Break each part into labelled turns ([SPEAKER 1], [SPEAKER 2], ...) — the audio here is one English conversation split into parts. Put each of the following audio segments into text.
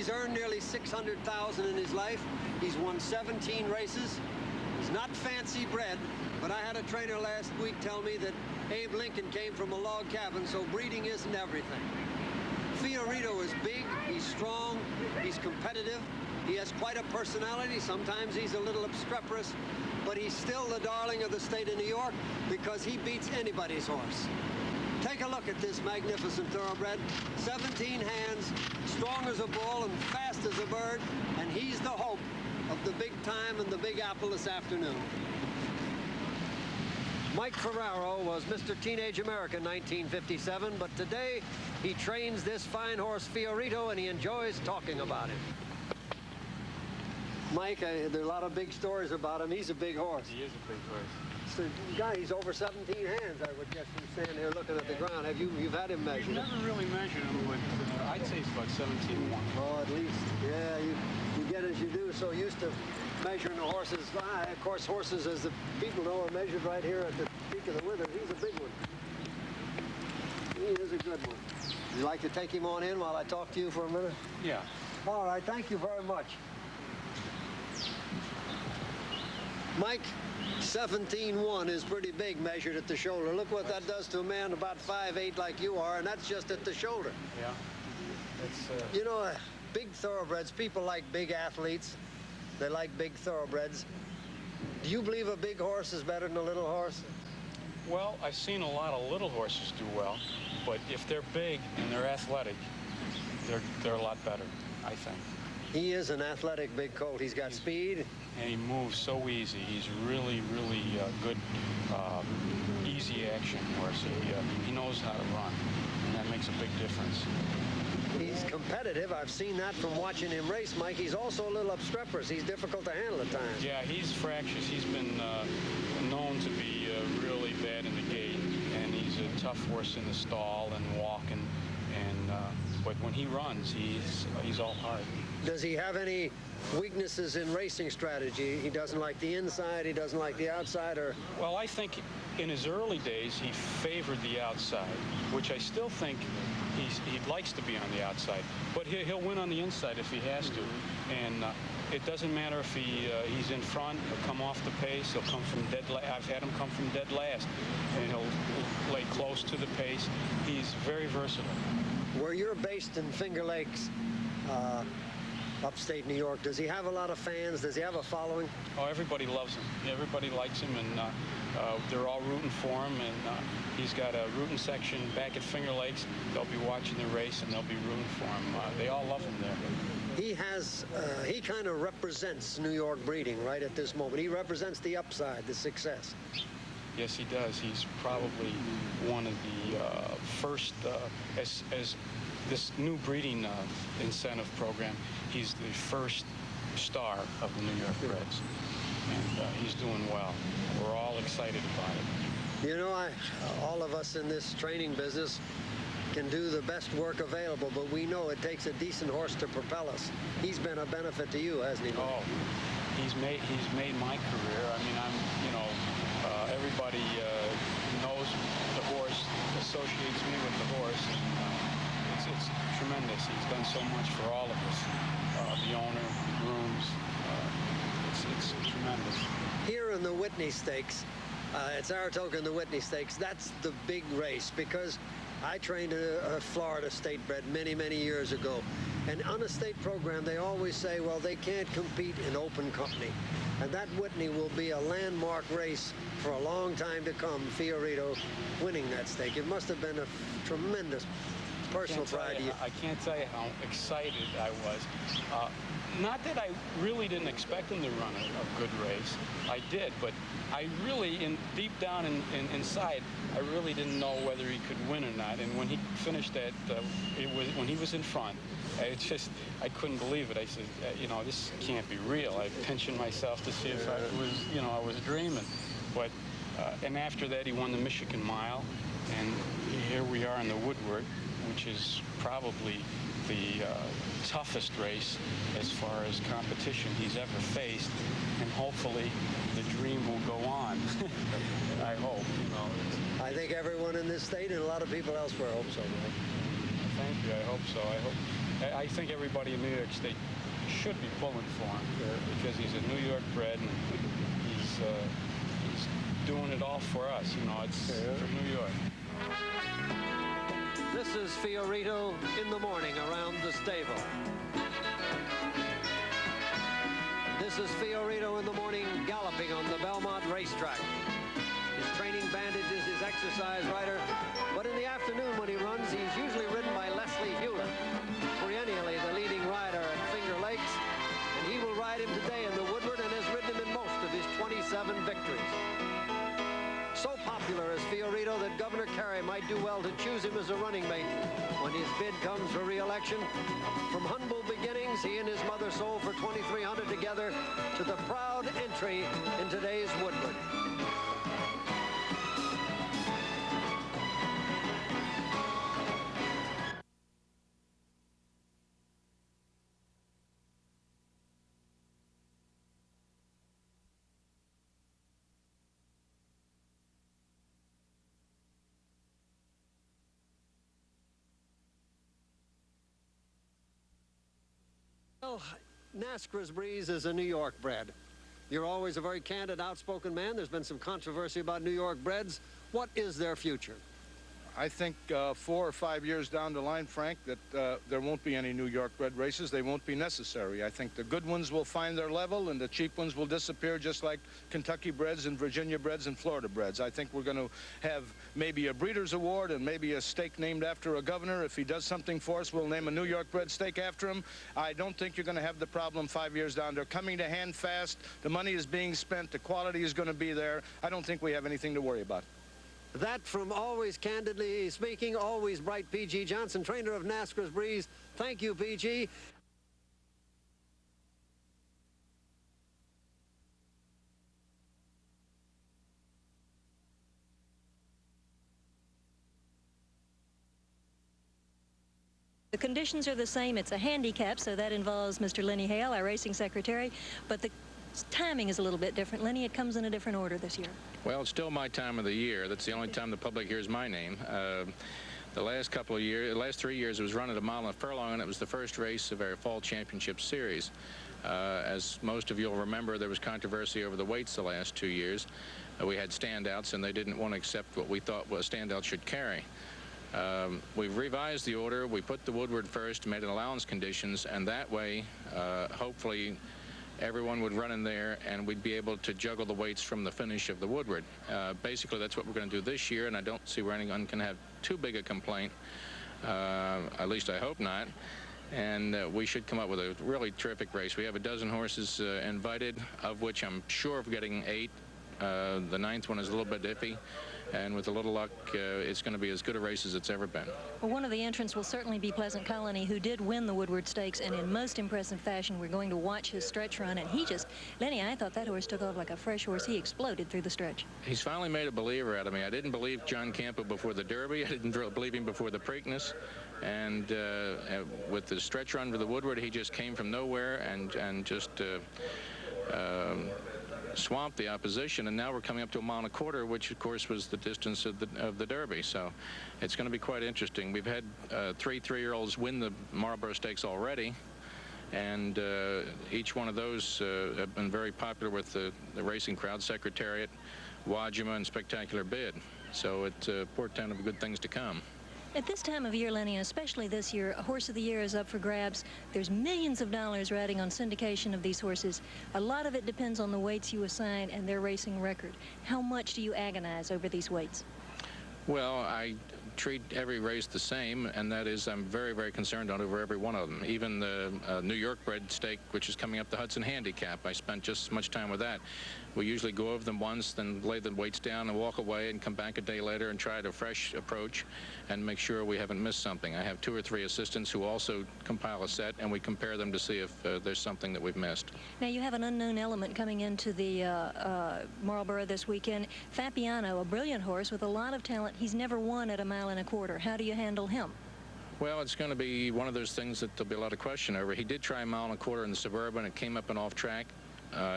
[SPEAKER 1] He's earned nearly $600,000 in his life. He's won 17 races. He's not fancy bred, but I had a trainer last week tell me that Abe Lincoln came from a log cabin, so breeding isn't everything. Fiorito is big, he's strong, he's competitive, he has quite a personality. Sometimes he's a little obstreperous, but he's still the darling of the state of New York because he beats anybody's horse. Take a look at this magnificent thoroughbred. 17 hands, strong as a bull and fast as a bird, and he's the hope of the big time and the Big Apple this afternoon. Mike Ferraro was Mr. Teenage America in 1957, but today he trains this fine horse Fiorito, and he enjoys talking about him. Mike, there are a lot of big stories about him. He's a big horse.
[SPEAKER 2] He is a big horse.
[SPEAKER 1] So, guy, he's over 17 hands, I would guess, from standing here looking at the ground. You've had him measured?
[SPEAKER 2] We've never really measured him, but I'd say it's about 17-1.
[SPEAKER 1] Oh, at least. Yeah, you get as you do, so used to measuring the horses. Of course, horses, as the people know, are measured right here at the peak of the withers. He's a big one. He is a good one. Would you like to take him on in while I talk to you for a minute?
[SPEAKER 2] Yeah.
[SPEAKER 1] All right, thank you very much. Mike, 17-1 is pretty big measured at the shoulder. Look what that does to a man about 5'8" like you are, and that's just at the shoulder.
[SPEAKER 2] Yeah. It's,
[SPEAKER 1] You know, big thoroughbreds, people like big athletes. They like big thoroughbreds. Do you believe a big horse is better than a little horse?
[SPEAKER 2] Well, I've seen a lot of little horses do well, but if they're big and they're athletic, they're a lot better, I think.
[SPEAKER 1] He is an athletic big colt. He's got speed.
[SPEAKER 2] And he moves so easy. He's really, really good, easy action horse. He knows how to run, and that makes a big difference.
[SPEAKER 1] He's competitive. I've seen that from watching him race, Mike. He's also a little obstreperous. He's difficult to handle at times.
[SPEAKER 2] Yeah, he's fractious. He's been known to be really bad in the gate, and he's a tough horse in the stall and walking. But when he runs, he's all heart.
[SPEAKER 1] Does he have any weaknesses in racing strategy? He doesn't like the inside, he doesn't like the outside, or?
[SPEAKER 2] Well, I think in his early days, he favored the outside, which I still think he likes to be on the outside. But he'll win on the inside if he has to. And it doesn't matter if he's in front or come off the pace. He'll come from dead last. I've had him come from dead last, and he'll lay close to the pace. He's very versatile.
[SPEAKER 1] Where you're based in Finger Lakes, upstate New York, does he have a lot of fans? Does he have a following?
[SPEAKER 2] Oh, everybody loves him. Everybody likes him, and they're all rooting for him. And he's got a rooting section back at Finger Lakes. They'll be watching the race, and they'll be rooting for him. They all love him there.
[SPEAKER 1] He kind of represents New York breeding right at this moment. He represents the upside, the success.
[SPEAKER 2] Yes, he does. He's probably one of the first, as this new breeding incentive program, he's the first star of the New York Breds. And he's doing well. We're all excited about it.
[SPEAKER 1] You know, all of us in this training business can do the best work available, but we know it takes a decent horse to propel us. He's been a benefit to you, hasn't he?
[SPEAKER 2] Oh, he's made my career. I mean, everybody knows the horse, associates me with the horse. And, it's tremendous. He's done so much for all of us. The owner, grooms. It's tremendous.
[SPEAKER 1] Here in the Whitney Stakes, at Saratoga in the Whitney Stakes, that's the big race, because I trained a Florida state bred many, many years ago. And on a state program, they always say, well, they can't compete in open company. And that Whitney will be a landmark race for a long time to come, Fiorito winning that stake. It must have been a tremendous personal pride to you.
[SPEAKER 2] I can't tell you how excited I was. Not that I really didn't expect him to run a good race. I did, but I really, deep down inside, I really didn't know whether he could win or not. And when he finished that, when he was in front, I couldn't believe it. I said, this can't be real. I pinching myself to see if I was dreaming. But, and after that, he won the Michigan Mile, and here we are in the Woodward, which is probably the toughest race as far as competition he's ever faced, and hopefully the dream will go on. I hope.
[SPEAKER 1] I think everyone in this state and a lot of people elsewhere hope so, Mike.
[SPEAKER 2] Thank you. I hope so. I hope I think everybody in New York State should be pulling for him because he's a New York bred and he's doing it all for us. You know, it's for New York.
[SPEAKER 1] This is Fiorito in the morning around the stable. This is Fiorito in the morning galloping on the Belmont racetrack. His training bandages, his exercise rider. But in the afternoon when he runs, he's usually ridden by Leslie Hewlett, perennially the leading rider at Finger Lakes. And he will ride him today in the Woodward and has ridden him in most of his 27 victories. So popular is Fiorito that Governor Carey might do well to choose him as a running mate when his bid comes for re-election. From humble beginnings, he and his mother sold for $2,300 together to the proud entry in today's Woodward. Well, NASCAR's Breeze is a New York bred. You're always a very candid, outspoken man. There's been some controversy about New York breds. What is their future?
[SPEAKER 3] I think 4 or 5 years down the line, Frank, that there won't be any New York bred races. They won't be necessary. I think the good ones will find their level and the cheap ones will disappear, just like Kentucky breds and Virginia breds and Florida breds. I think we're going to have maybe a breeder's award and maybe a stake named after a governor. If he does something for us, we'll name a New York bred stake after him. I don't think you're going to have the problem 5 years down. They're coming to hand fast. The money is being spent. The quality is going to be there. I don't think we have anything to worry about.
[SPEAKER 1] That from always candidly speaking, always bright P.G. Johnson, trainer of NASCAR's Breeze. Thank you, P.G.
[SPEAKER 4] The conditions are the same. It's a handicap, so that involves Mr. Lenny Hale, our racing secretary, but the timing is a little bit different. Lenny, it comes in a different order this year.
[SPEAKER 5] Well, it's still my time of the year. That's the only time the public hears my name. The last couple of years, the last 3 years, it was run at a mile and a furlong, and it was the first race of our fall championship series. As most of you will remember, there was controversy over the weights the last 2 years. We had standouts, and they didn't want to accept what we thought a standout should carry. We've revised the order. We put the Woodward first, made it allowance conditions, and that way, hopefully, everyone would run in there and we'd be able to juggle the weights from the finish of the Woodward. Basically, that's what we're going to do this year, and I don't see where anyone can have too big a complaint. At least I hope not. And we should come up with a really terrific race. We have a dozen horses invited, of which I'm sure of getting 8. The 9th one is a little bit iffy. And with a little luck, it's going to be as good a race as it's ever been.
[SPEAKER 4] Well, one of the entrants will certainly be Pleasant Colony, who did win the Woodward Stakes, and in most impressive fashion. We're going to watch his stretch run, and he just, Lenny, I thought that horse took off like a fresh horse. He exploded through the stretch.
[SPEAKER 5] He's finally made a believer out of me. I didn't believe John Campo before the Derby. I didn't believe him before the Preakness. And with the stretch run for the Woodward, he just came from nowhere and just swamped the opposition, and now we're coming up to a mile and a quarter, which of course was the distance of the Derby. So it's going to be quite interesting. We've had 3 3-year-olds win the Marlboro Stakes already, and each one of those have been very popular with the racing crowd. Secretariat, Wajima, and Spectacular Bid. So it's a portent of good things to come.
[SPEAKER 4] At this time of year, Lenny, and especially this year, a Horse of the Year is up for grabs. There's millions of dollars riding on syndication of these horses. A lot of it depends on the weights you assign and their racing record. How much do you agonize over these weights?
[SPEAKER 5] Well, I treat every race the same, and that is I'm very, very concerned on over every one of them. Even the New York bred stake, which is coming up, the Hudson Handicap, I spent just as much time with that. We usually go over them once, then lay the weights down and walk away and come back a day later and try a fresh approach and make sure we haven't missed something. I have 2 or 3 assistants who also compile a set, and we compare them to see if there's something that we've missed.
[SPEAKER 4] Now, you have an unknown element coming into the Marlboro this weekend. Fabiano, a brilliant horse with a lot of talent. He's never won at a mile and a quarter. How do you handle him?
[SPEAKER 5] Well, it's going to be one of those things that there'll be a lot of question over. He did try a mile and a quarter in the Suburban. It came up and off track.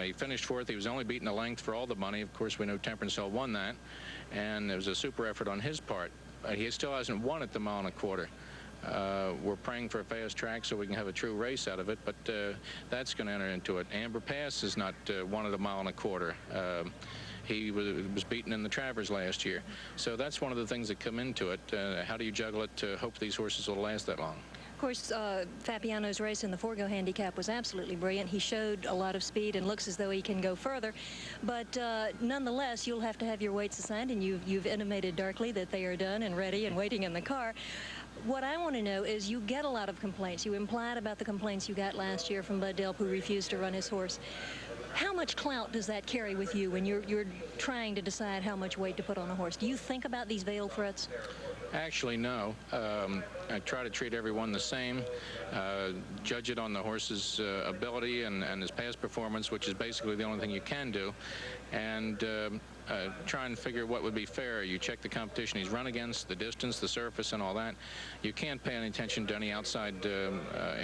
[SPEAKER 5] He finished 4th. He was only beaten a length for all the money. Of course, we know Temperance Hill won that, and it was a super effort on his part. He still hasn't won at the mile and a quarter. We're praying for a fast track so we can have a true race out of it, but that's going to enter into it. Amber Pass is not wanted a mile and a quarter. He was beaten in the Travers last year. So that's one of the things that come into it. How do you juggle it to hope these horses will last that long?
[SPEAKER 4] Of course, Fabiano's race in the Forgo Handicap was absolutely brilliant. He showed a lot of speed and looks as though he can go further. But nonetheless, you'll have to have your weights assigned, and you've intimated darkly that they are done and ready and waiting in the car. What I want to know is, you get a lot of complaints. You implied about the complaints you got last year from Bud Delp, who refused to run his horse. How much clout does that carry with you when you're trying to decide how much weight to put on a horse? Do you think about these veiled threats?
[SPEAKER 5] Actually, no. I try to treat everyone the same, judge it on the horse's ability and his past performance, which is basically the only thing you can do, and try and figure what would be fair. You check the competition he's run against, the distance, the surface, and all that. You can't pay any attention to any outside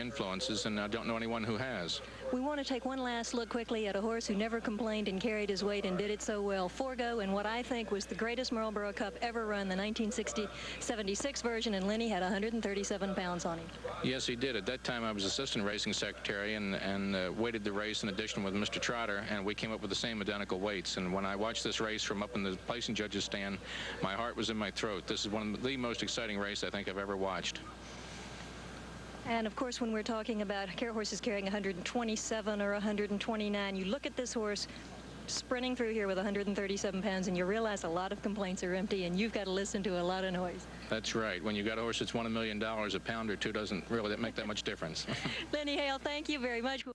[SPEAKER 5] influences, and I don't know anyone who has.
[SPEAKER 4] We want to take one last look quickly at a horse who never complained and carried his weight and did it so well. Forgo, in what I think was the greatest Marlboro Cup ever run, the 1976 version, and Lenny had 137 pounds on him.
[SPEAKER 5] Yes, he did. At that time, I was assistant racing secretary and weighted the race in addition with Mr. Trotter, and we came up with the same identical weights. And when I watched this race from up in the placing judges stand, my heart was in my throat. This is one of the most exciting race I think I've ever watched.
[SPEAKER 4] And of course, when we're talking about horses carrying 127 or 129, you look at this horse sprinting through here with 137 pounds, and you realize a lot of complaints are empty, and you've got to listen to a lot of noise.
[SPEAKER 5] That's right. When you got a horse that's won $1 million, a pound or two doesn't really make that much difference.
[SPEAKER 4] Lenny Hale, thank you very much.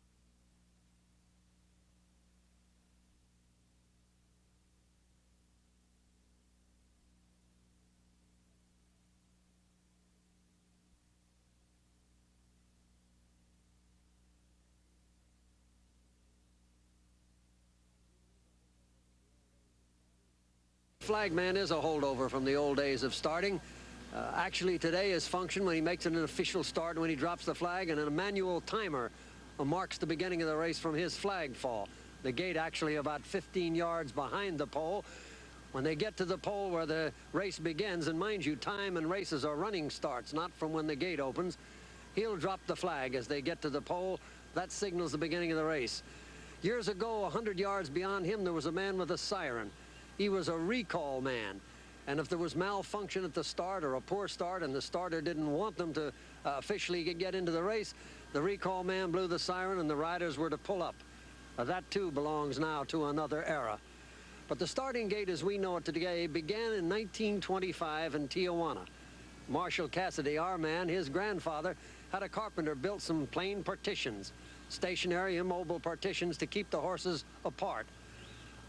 [SPEAKER 1] Flagman is a holdover from the old days of starting. Actually, today his function when he makes an official start, when he drops the flag, and a manual timer marks the beginning of the race from his flag fall. The gate actually about 15 yards behind the pole. When they get to the pole where the race begins, and mind you, time and races are running starts, not from when the gate opens, he'll drop the flag as they get to the pole. That signals the beginning of the race. Years ago, 100 yards beyond him, there was a man with a siren. He was a recall man, and if there was malfunction at the start or a poor start and the starter didn't want them to officially get into the race, the recall man blew the siren and the riders were to pull up. That too belongs now to another era. But the starting gate as we know it today began in 1925 in Tijuana. Marshall Cassidy, our man, his grandfather, had a carpenter built some plain partitions, stationary immobile partitions to keep the horses apart.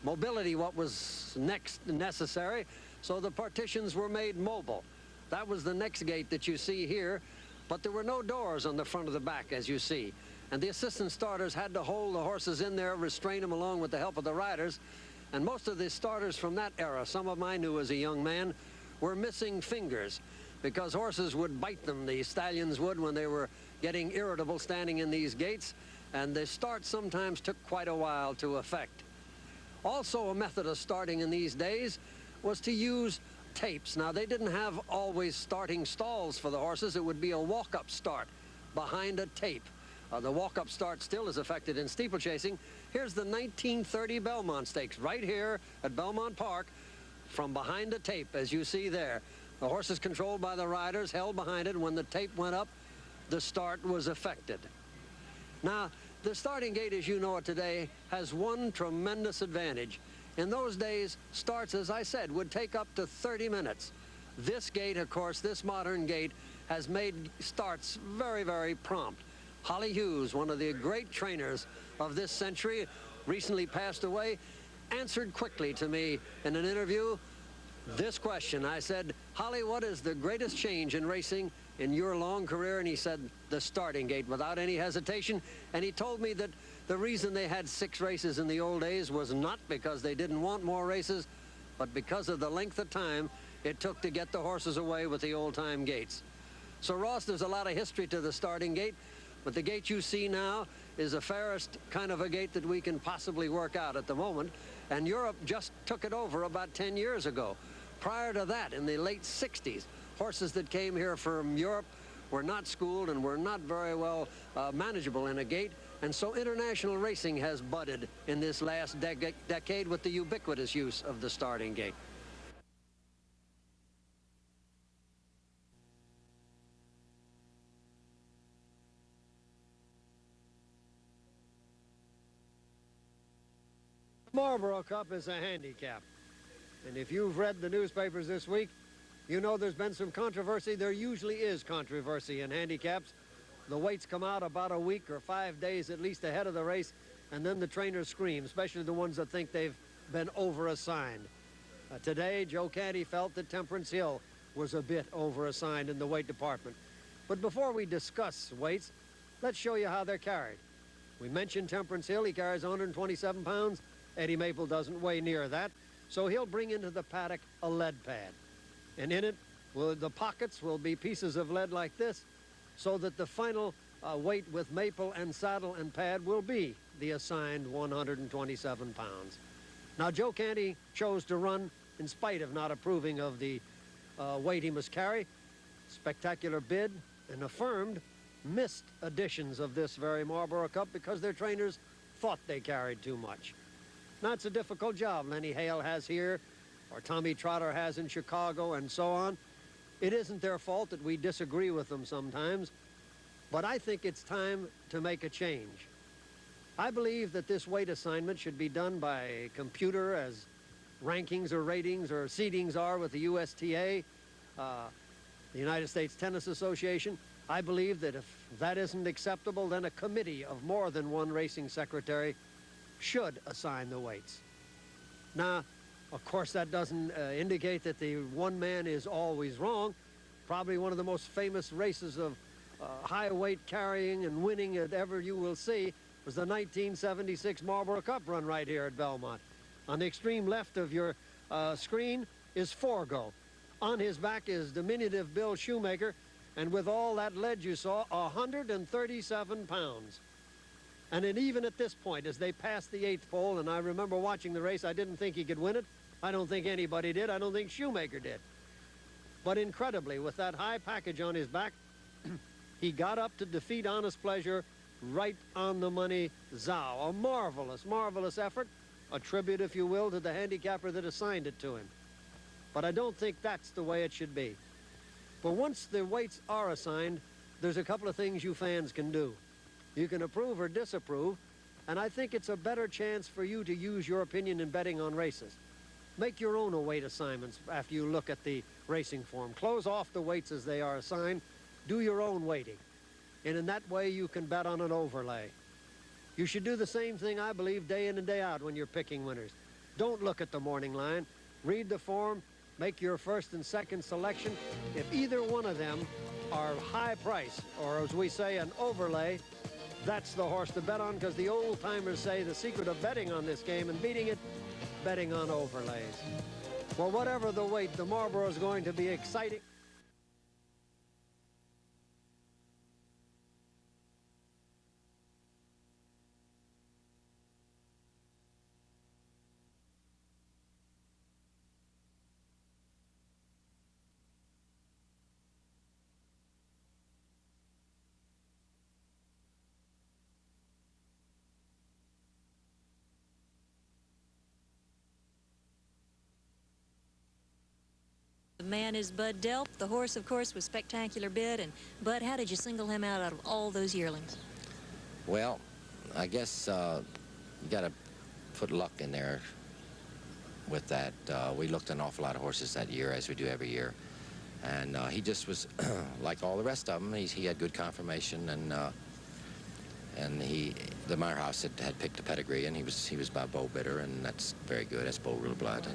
[SPEAKER 1] Mobility, what was next necessary, so the partitions were made mobile. That was the next gate that you see here, but there were no doors on the front of the back, as you see. And the assistant starters had to hold the horses in there, restrain them along with the help of the riders. And most of the starters from that era, some of them I knew as a young man, were missing fingers because horses would bite them, the stallions would, when they were getting irritable standing in these gates. And the start sometimes took quite a while to effect. Also, a method of starting in these days was to use tapes. Now, they didn't have always starting stalls for the horses. It would be a walk-up start behind a tape. The walk-up start still is affected in steeplechasing. Here's the 1930 Belmont Stakes right here at Belmont Park from behind a tape, as you see there. The horses controlled by the riders, held behind it. When the tape went up, the start was effected. Now, the starting gate, as you know it today, has one tremendous advantage. In those days, starts, as I said, would take up to 30 minutes. This gate, of course, this modern gate, has made starts very, very prompt. Holly Hughes, one of the great trainers of this century, recently passed away, answered quickly to me in an interview this question. I said, Holly, what is the greatest change in racing in your long career? And he said, the starting gate, without any hesitation. And he told me that the reason they had 6 races in the old days was not because they didn't want more races, but because of the length of time it took to get the horses away with the old-time gates. So, Ross, there's a lot of history to the starting gate, but the gate you see now is the fairest kind of a gate that we can possibly work out at the moment. And Europe just took it over about 10 years ago. Prior to that, in the late 60s, horses that came here from Europe were not schooled and were not very well manageable in a gait. And so international racing has budded in this last decade with the ubiquitous use of the starting gait. Marlboro Cup is a handicap. And if you've read the newspapers this week, you know there's been some controversy. There usually is controversy in handicaps. The weights come out about a week or 5 days at least ahead of the race, and then the trainers scream, especially the ones that think they've been over-assigned. Today, Joe Canty felt that Temperance Hill was a bit over-assigned in the weight department. But before we discuss weights, let's show you how they're carried. We mentioned Temperance Hill. He carries 127 pounds. Eddie Maple doesn't weigh near that, so he'll bring into the paddock a lead pad. And in it, the pockets will be pieces of lead like this, so that the final weight with Maple and saddle and pad will be the assigned 127 pounds. Now, Joe Canty chose to run in spite of not approving of the weight he must carry. Spectacular Bid and Affirmed missed editions of this very Marlboro Cup because their trainers thought they carried too much. Now, it's a difficult job Lenny Hale has here, or Tommy Trotter has in Chicago, and so on. It isn't their fault that we disagree with them sometimes, but I think it's time to make a change. I believe that this weight assignment should be done by a computer, as rankings or ratings or seedings are with the USTA, the United States Tennis Association. I believe that if that isn't acceptable, then a committee of more than one racing secretary should assign the weights. Now, of course, that doesn't indicate that the one man is always wrong. Probably one of the most famous races of high weight carrying and winning that ever you will see was the 1976 Marlboro Cup run right here at Belmont. On the extreme left of your screen is Forgo. On his back is diminutive Bill Shoemaker, and with all that lead you saw, 137 pounds. And then even at this point, as they passed the 8th pole, and I remember watching the race, I didn't think he could win it. I don't think anybody did. I don't think Shoemaker did. But incredibly, with that high package on his back, he got up to defeat Honest Pleasure right on the money Zhao. A marvelous, marvelous effort. A tribute, if you will, to the handicapper that assigned it to him. But I don't think that's the way it should be. But once the weights are assigned, there's a couple of things you fans can do. You can approve or disapprove, and I think it's a better chance for you to use your opinion in betting on races. Make your own weight assignments after you look at the racing form. Close off the weights as they are assigned. Do your own weighting. And in that way, you can bet on an overlay. You should do the same thing, I believe, day in and day out when you're picking winners. Don't look at the morning line. Read the form. Make your first and second selection. If either one of them are high price, or as we say, an overlay, that's the horse to bet on, because the old-timers say the secret of betting on this game and beating it, betting on overlays. Well, whatever the weight, the Marlboro is going to be exciting.
[SPEAKER 4] The man is Bud Delp. The horse, of course, was Spectacular Bid. And Bud, how did you single him out of all those yearlings?
[SPEAKER 6] Well, I guess you got to put luck in there with that. We looked at an awful lot of horses that year, as we do every year. And he just was, like all the rest of them, he had good conformation, and the Meyer House had picked a pedigree, and he was by Bo Bitter, and that's very good. That's Bo Real Blood.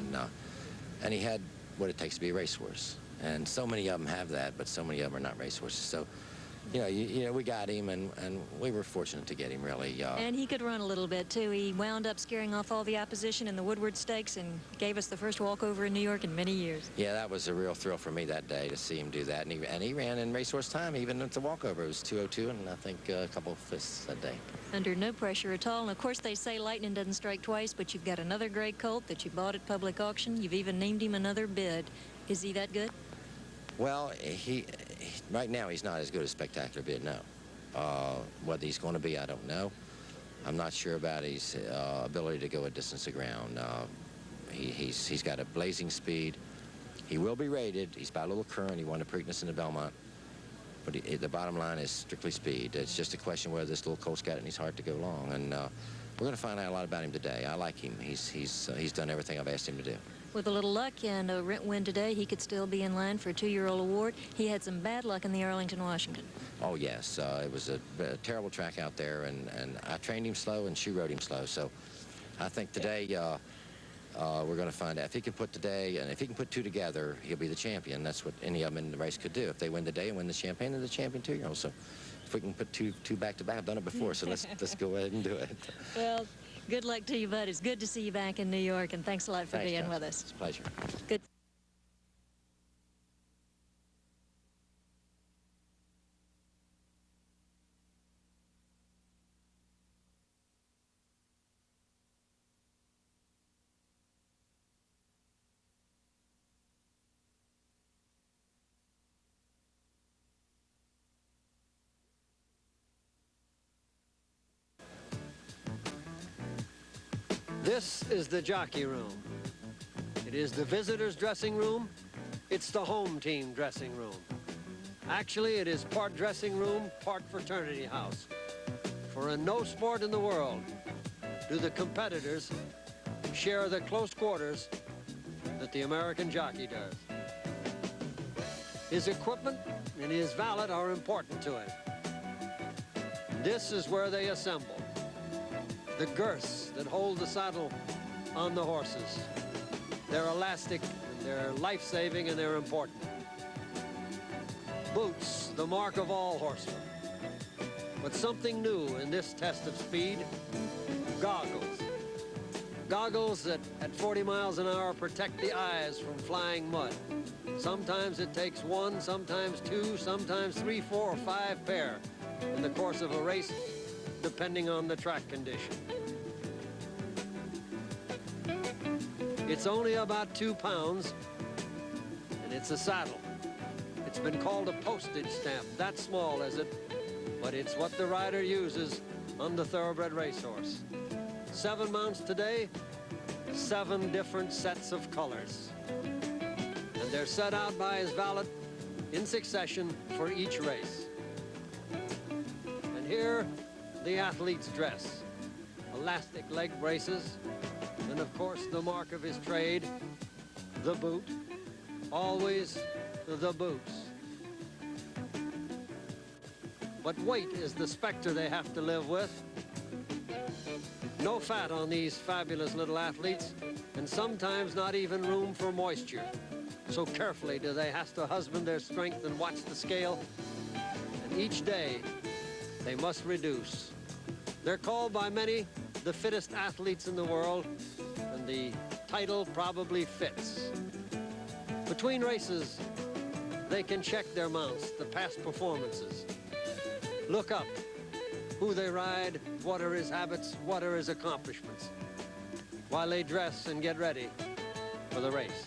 [SPEAKER 6] And he had what it takes to be a racehorse. And so many of them have that, but so many of them are not racehorses. So, you know, we got him, and we were fortunate to get him, really.
[SPEAKER 4] And he could run a little bit, too. He wound up scaring off all the opposition in the Woodward Stakes and gave us the first walkover in New York in many years.
[SPEAKER 6] Yeah, that was a real thrill for me that day to see him do that. And he ran in racehorse time, even at the walkover. It was 2:02, and I think a couple of fifths that day.
[SPEAKER 4] Under no pressure at all. And, of course, they say lightning doesn't strike twice, but you've got another gray colt that you bought at public auction. You've even named him another Bid. Is he that good?
[SPEAKER 6] Well, right now he's not as good as Spectacular Bid, no. Whether he's going to be, I don't know. I'm not sure about his ability to go a distance of ground. He's got a blazing speed. He will be rated. He's about a little current. He won the Preakness in the Belmont. But the bottom line is strictly speed. It's just a question whether this little colt's got it in his heart to go long. And we're going to find out a lot about him today. I like him. He's done everything I've asked him to do.
[SPEAKER 4] With a little luck and a win today, he could still be in line for a 2-year-old award. He had some bad luck in the Arlington, Washington.
[SPEAKER 6] Oh, yes. It was a terrible track out there, and I trained him slow, and she rode him slow. So I think today we're going to find out. If he can put today, and if he can put two together, he'll be the champion. That's what any of them in the race could do. If they win today and win the champagne, they're the champion 2-year-old. So if we can put two back-to-back, I've done it before, so let's go ahead and do it.
[SPEAKER 4] Well, good luck to you, bud. It's good to see you back in New York, and thanks a lot for being with us.
[SPEAKER 6] It's a pleasure.
[SPEAKER 4] Good.
[SPEAKER 1] This is the jockey room. It is the visitors' dressing room. It's the home team dressing room. Actually, it is part dressing room, part fraternity house. For in no sport in the world do the competitors share the close quarters that the American jockey does. His equipment and his valet are important to him. This is where they assemble. The girths that hold the saddle on the horses. They're elastic, they're life-saving, and they're important. Boots, the mark of all horsemen. But something new in this test of speed, goggles. Goggles that at 40 miles an hour protect the eyes from flying mud. Sometimes it takes 1, sometimes 2, sometimes 3, 4, or 5 pair in the course of a race, depending on the track condition. It's only about 2 pounds, and it's a saddle. It's been called a postage stamp. That small is it, but it's what the rider uses on the thoroughbred racehorse. 7 mounts today, 7 different sets of colors. And they're set out by his valet in succession for each race. And here, the athlete's dress. Elastic leg braces, and of course the mark of his trade, the boot. Always the boots. But weight is the specter they have to live with. No fat on these fabulous little athletes, and sometimes not even room for moisture. So carefully do they have to husband their strength and watch the scale. And each day, they must reduce. They're called by many the fittest athletes in the world, and the title probably fits. Between races, they can check their mounts, the past performances. Look up who they ride, what are his habits, what are his accomplishments, while they dress and get ready for the race.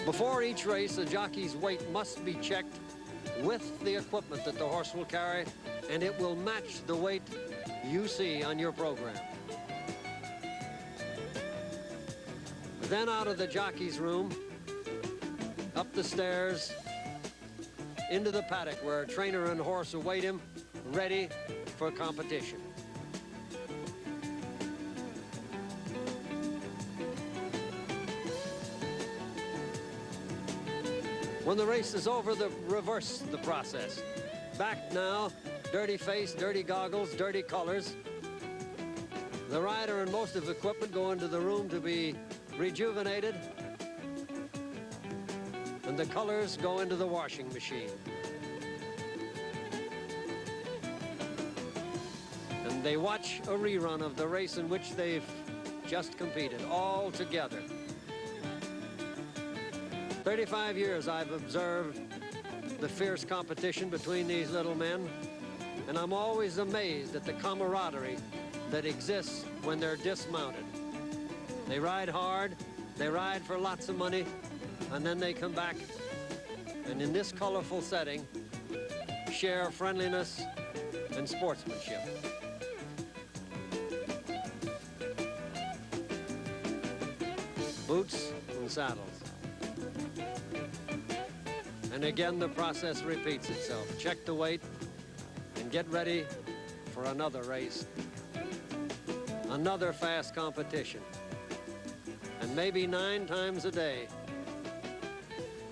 [SPEAKER 1] Before each race, a jockey's weight must be checked with the equipment that the horse will carry, and it will match the weight you see on your program. Then out of the jockey's room, up the stairs, into the paddock where trainer and horse await him, ready for competition. When the race is over, reverse the process. Back now, dirty face, dirty goggles, dirty colors. The rider and most of the equipment go into the room to be rejuvenated, and the colors go into the washing machine. And they watch a rerun of the race in which they've just competed, all together. 35 years I've observed the fierce competition between these little men, and I'm always amazed at the camaraderie that exists when they're dismounted. They ride hard, they ride for lots of money, and then they come back and in this colorful setting share friendliness and sportsmanship. Boots and saddles. And again, the process repeats itself. Check the weight and get ready for another race, another fast competition. And maybe 9 times a day,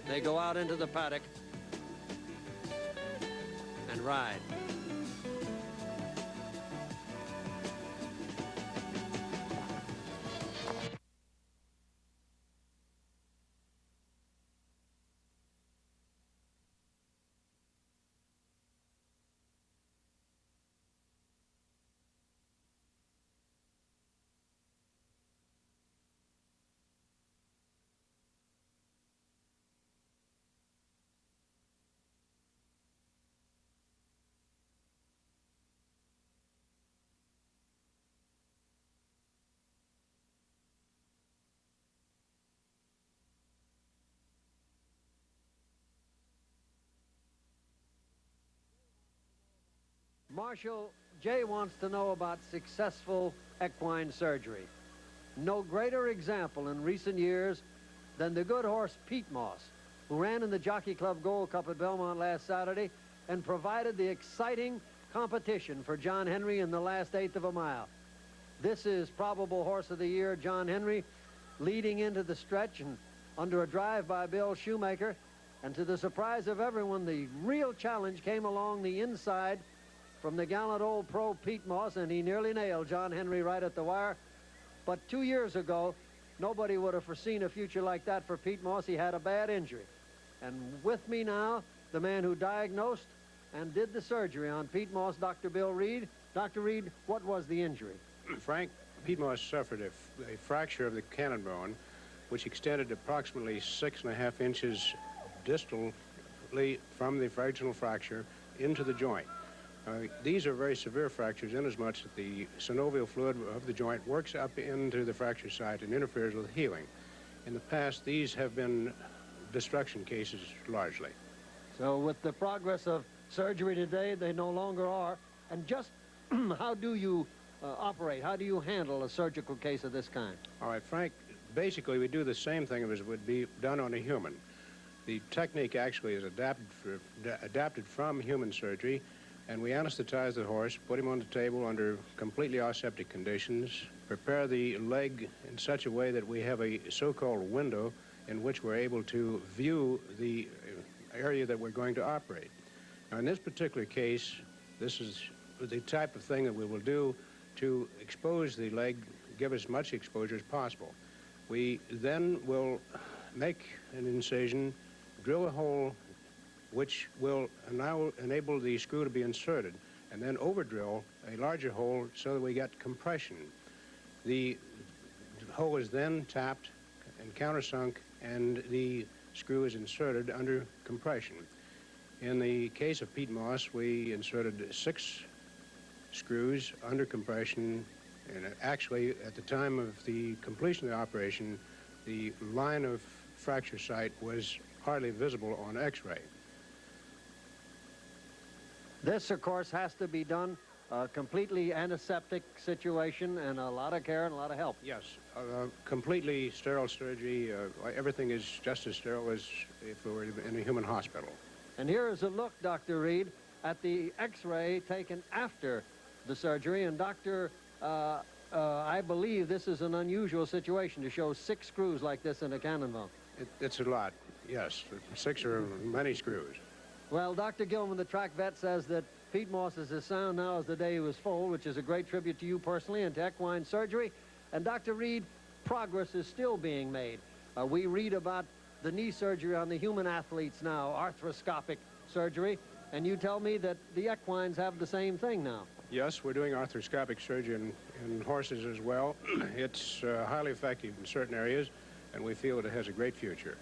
[SPEAKER 1] they go out into the paddock and ride. Marshal, Jay wants to know about successful equine surgery. No greater example in recent years than the good horse Pete Moss, who ran in the Jockey Club Gold Cup at Belmont last Saturday and provided the exciting competition for John Henry in the last 1/8 of a mile. This is probable horse of the year, John Henry, leading into the stretch and under a drive by Bill Shoemaker. And to the surprise of everyone, the real challenge came along the inside from the gallant old pro Pete Moss, and he nearly nailed John Henry right at the wire. But 2 years ago, nobody would have foreseen a future like that for Pete Moss. He had a bad injury. And with me now, the man who diagnosed and did the surgery on Pete Moss, Dr. Bill Reed. Dr. Reed, what was the injury?
[SPEAKER 7] Frank, Pete Moss suffered a fracture of the cannon bone, which extended approximately 6.5 inches distally from the vaginal fracture into the joint. These are very severe fractures inasmuch that the synovial fluid of the joint works up into the fracture site and interferes with healing. In the past, these have been destruction cases largely.
[SPEAKER 1] So with the progress of surgery today, they no longer are. And just how do you operate? How do you handle a surgical case of this kind?
[SPEAKER 7] All right, Frank, basically we do the same thing as would be done on a human. The technique actually is adapted from human surgery, and we anesthetize the horse, put him on the table under completely aseptic conditions, prepare the leg in such a way that we have a so-called window in which we're able to view the area that we're going to operate. Now, in this particular case, this is the type of thing that we will do to expose the leg, give as much exposure as possible. We then will make an incision, drill a hole which will now enable the screw to be inserted, and then over-drill a larger hole so that we get compression. The hole is then tapped and countersunk, and the screw is inserted under compression. In the case of Pete Moss, we inserted 6 screws under compression, and actually, at the time of the completion of the operation, the line of fracture site was hardly visible on X-ray.
[SPEAKER 1] This, of course, has to be done completely antiseptic situation and a lot of care and a lot of help.
[SPEAKER 7] Yes, completely sterile surgery. Everything is just as sterile as if we were in a human hospital.
[SPEAKER 1] And here is a look, Dr. Reed, at the X-ray taken after the surgery. And Doctor, I believe this is an unusual situation to show 6 screws like this in a cannon bone.
[SPEAKER 7] It's a lot, yes. 6 are many screws.
[SPEAKER 1] Well, Dr. Gilman, the track vet, says that Pete Moss is as sound now as the day he was foaled, which is a great tribute to you personally and to equine surgery. And Dr. Reed, progress is still being made. We read about the knee surgery on the human athletes now, arthroscopic surgery, and you tell me that the equines have the same thing now.
[SPEAKER 7] Yes, we're doing arthroscopic surgery in horses as well. It's highly effective in certain areas, and we feel that it has a great future.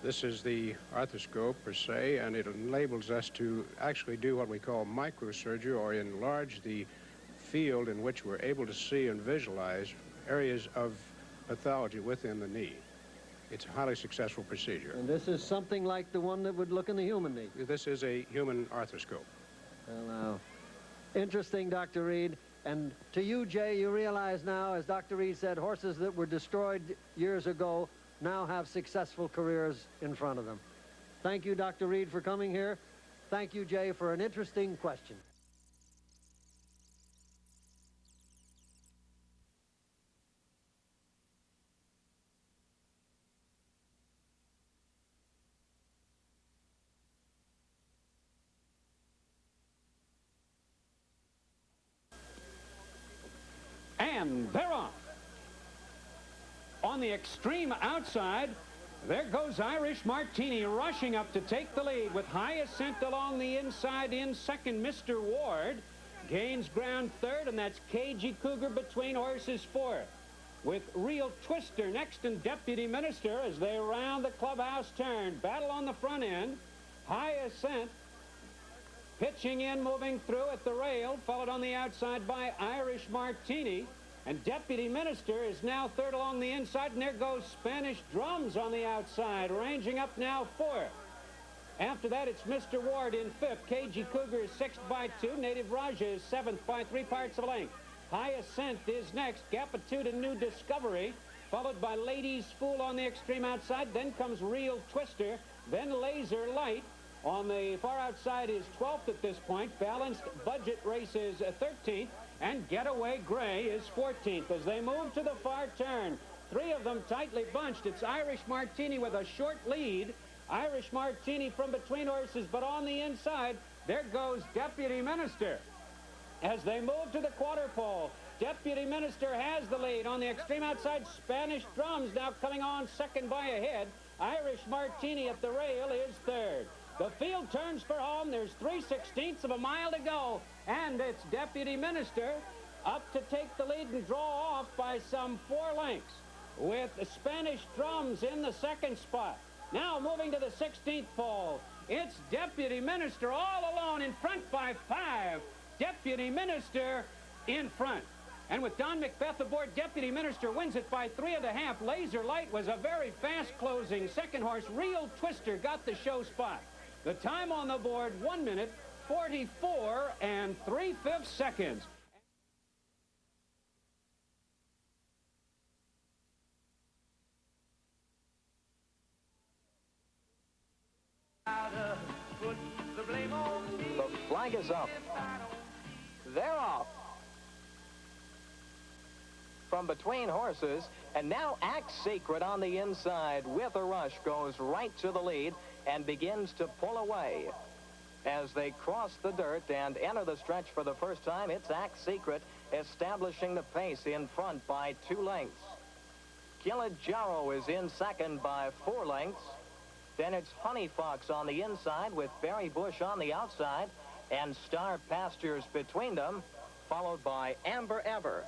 [SPEAKER 7] This is the arthroscope per se, and it enables us to actually do what we call microsurgery, or enlarge the field in which we're able to see and visualize areas of pathology within the knee. It's a highly successful procedure.
[SPEAKER 1] And this is something like the one that would look in the human knee.
[SPEAKER 7] This is a human arthroscope.
[SPEAKER 1] Well, now, interesting, Dr. Reed. And to you, Jay, you realize now, as Dr. Reed said, horses that were destroyed years ago now have successful careers in front of them. Thank you, Dr. Reed, for coming here. Thank you, Jay, for an interesting question.
[SPEAKER 8] And they're off. On the extreme outside, there goes Irish Martini rushing up to take the lead with High Ascent along the inside. In second, Mr. Ward gains ground third, and that's Cagey Cougar between horses fourth. With Real Twister next and Deputy Minister as they round the clubhouse turn. Battle on the front end. High Ascent pitching in, moving through at the rail, followed on the outside by Irish Martini. And Deputy Minister is now third along the inside, and there goes Spanish Drums on the outside, ranging up now fourth. After that, it's Mr. Ward in fifth. Cagey Cougar is sixth by 2. Native Raja is seventh by 3 parts of a length. High Ascent is next. Gapitude and New Discovery, followed by Ladies Fool on the extreme outside. Then comes Real Twister, then Laser Light. On the far outside is 12th at this point. Balanced Budget Race is 13th. And Getaway Gray is 14th as they move to the far turn. Three of them tightly bunched. It's Irish Martini with a short lead. Irish Martini from between horses, but on the inside, there goes Deputy Minister. As they move to the quarter pole, Deputy Minister has the lead. On the extreme outside, Spanish Drums now coming on second by a head. Irish Martini at the rail is third. The field turns for home. There's 3/16 of a mile to go. And it's Deputy Minister up to take the lead and draw off by some 4 lengths. With the Spanish Drums in the second spot. Now moving to the 16th pole. It's Deputy Minister all alone in front by 5. Deputy Minister in front. And with Don Macbeth aboard, Deputy Minister wins it by 3.5. Laser Light was a very fast closing second horse. Real Twister got the show spot. The time on the board, 1 minute, 44 3/5 seconds.
[SPEAKER 9] The flag is up. They're off. From between horses, and now Act Secret on the inside with a rush goes right to the lead and begins to pull away. As they cross the dirt and enter the stretch for the first time, it's Act Secret establishing the pace in front by 2 lengths. Kilimanjaro is in second by 4 lengths. Then it's Honey Fox on the inside with Barry Bush on the outside and Star Pastures between them, followed by Amber Ever.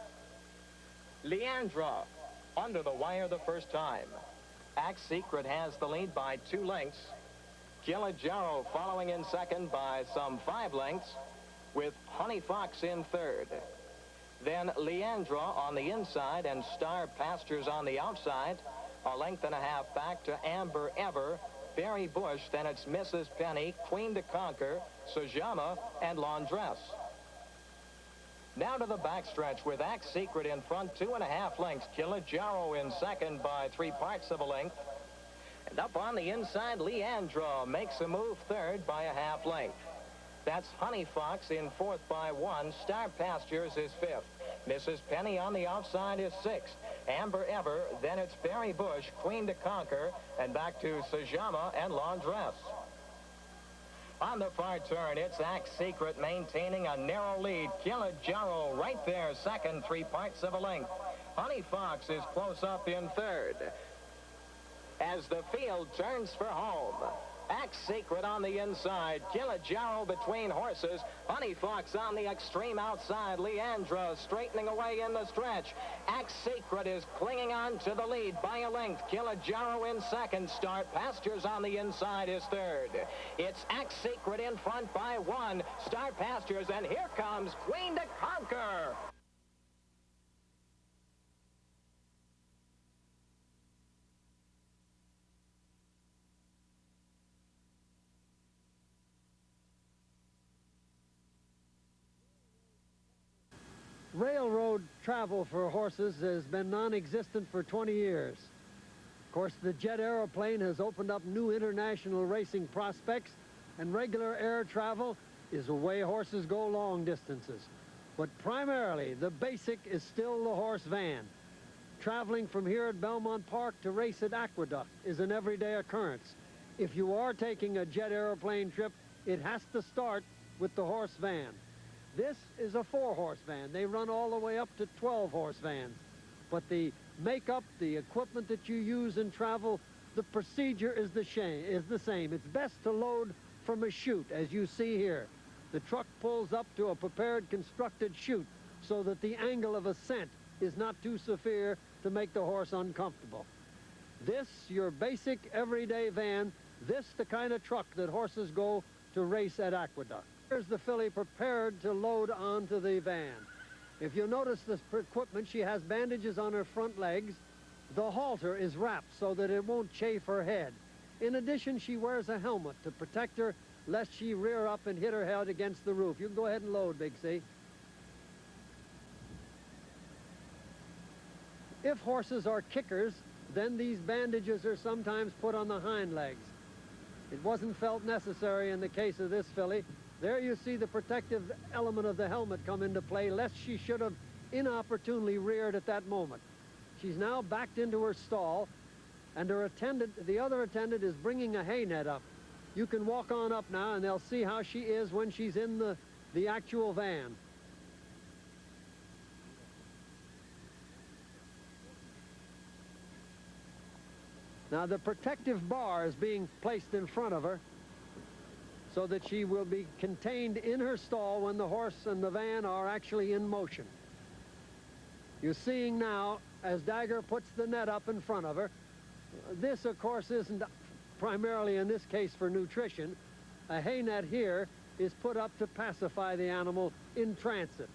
[SPEAKER 9] Leandra under the wire the first time. Act Secret has the lead by 2 lengths. Kilimanjaro following in second by some 5 lengths with Honey Fox in third. Then Leandra on the inside and Star Pastures on the outside. A 1.5 lengths back to Amber Ever, Barry Bush, then it's Mrs. Penny, Queen to Conquer, Sajama, and Laundress. Now to the backstretch with Act Secret in front, 2.5 lengths. Kilimanjaro in second by 3 parts of a length. And up on the inside, Leandra makes a move third by 1/2 length. That's Honey Fox in fourth by 1. Star Pastures is fifth. Mrs. Penny on the outside is sixth. Amber Ever, then it's Barry Bush, Queen to Conquer, and back to Sajama and Laundress. On the far turn, it's Act Secret maintaining a narrow lead. Kilimanjaro right there, second, 3 parts of a length. Honey Fox is close up in third. As the field turns for home, Axe Secret on the inside. Kilimanjaro between horses. Honey Fox on the extreme outside. Leandra straightening away in the stretch. Axe Secret is clinging on to the lead by a length. Kilimanjaro in second. Star Pastures on the inside is third. It's Axe Secret in front by 1. Star Pastures, and here comes Queen to Conquer.
[SPEAKER 10] Railroad travel for horses has been non-existent for 20 years. Of course, the jet aeroplane has opened up new international racing prospects, and regular air travel is the way horses go long distances. But primarily, the basic is still the horse van. Traveling from here at Belmont Park to race at Aqueduct is an everyday occurrence. If you are taking a jet airplane trip, it has to start with the horse van. This is a 4-horse van. They run all the way up to 12-horse vans. But the makeup, the equipment that you use in travel, the procedure is the same. It's best to load from a chute, as you see here. The truck pulls up to a prepared, constructed chute so that the angle of ascent is not too severe to make the horse uncomfortable. This, your basic everyday van, this the kind of truck that horses go to race at Aqueduct. Here's the filly prepared to load onto the van. If you notice this equipment, she has bandages on her front legs. The halter is wrapped so that it won't chafe her head. In addition, she wears a helmet to protect her lest she rear up and hit her head against the roof. You can go ahead and load, Big C. If horses are kickers, then these bandages are sometimes put on the hind legs. It wasn't felt necessary in the case of this filly. There you see the protective element of the helmet come into play, lest she should have inopportunely reared at that moment. She's now backed into her stall, and her attendant, the other attendant, is bringing a hay net up. You can walk on up now, and they'll see how she is when she's in the actual van. Now the protective bar is being placed in front of her so that she will be contained in her stall when the horse and the van are actually in motion. You're seeing now, as Dagger puts the net up in front of her, this, of course, isn't primarily in this case for nutrition. A hay net here is put up to pacify the animal in transit.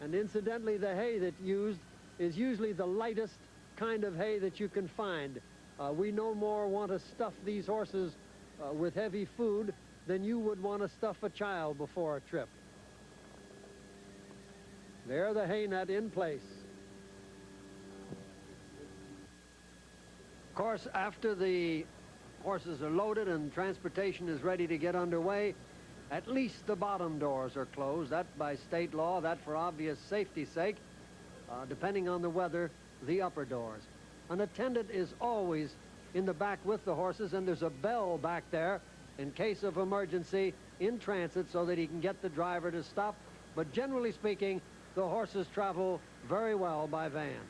[SPEAKER 10] And incidentally, the hay that's used is usually the lightest kind of hay that you can find. We no more want to stuff these horses with heavy food than you would want to stuff a child before a trip. There, the hay net in place. Of course, after the horses are loaded and transportation is ready to get underway, at least the bottom doors are closed. That by state law, that for obvious safety's sake. Depending on the weather, the upper doors. An attendant is always in the back with the horses, and there's a bell back there in case of emergency in transit so that he can get the driver to stop. But generally speaking, the horses travel very well by van.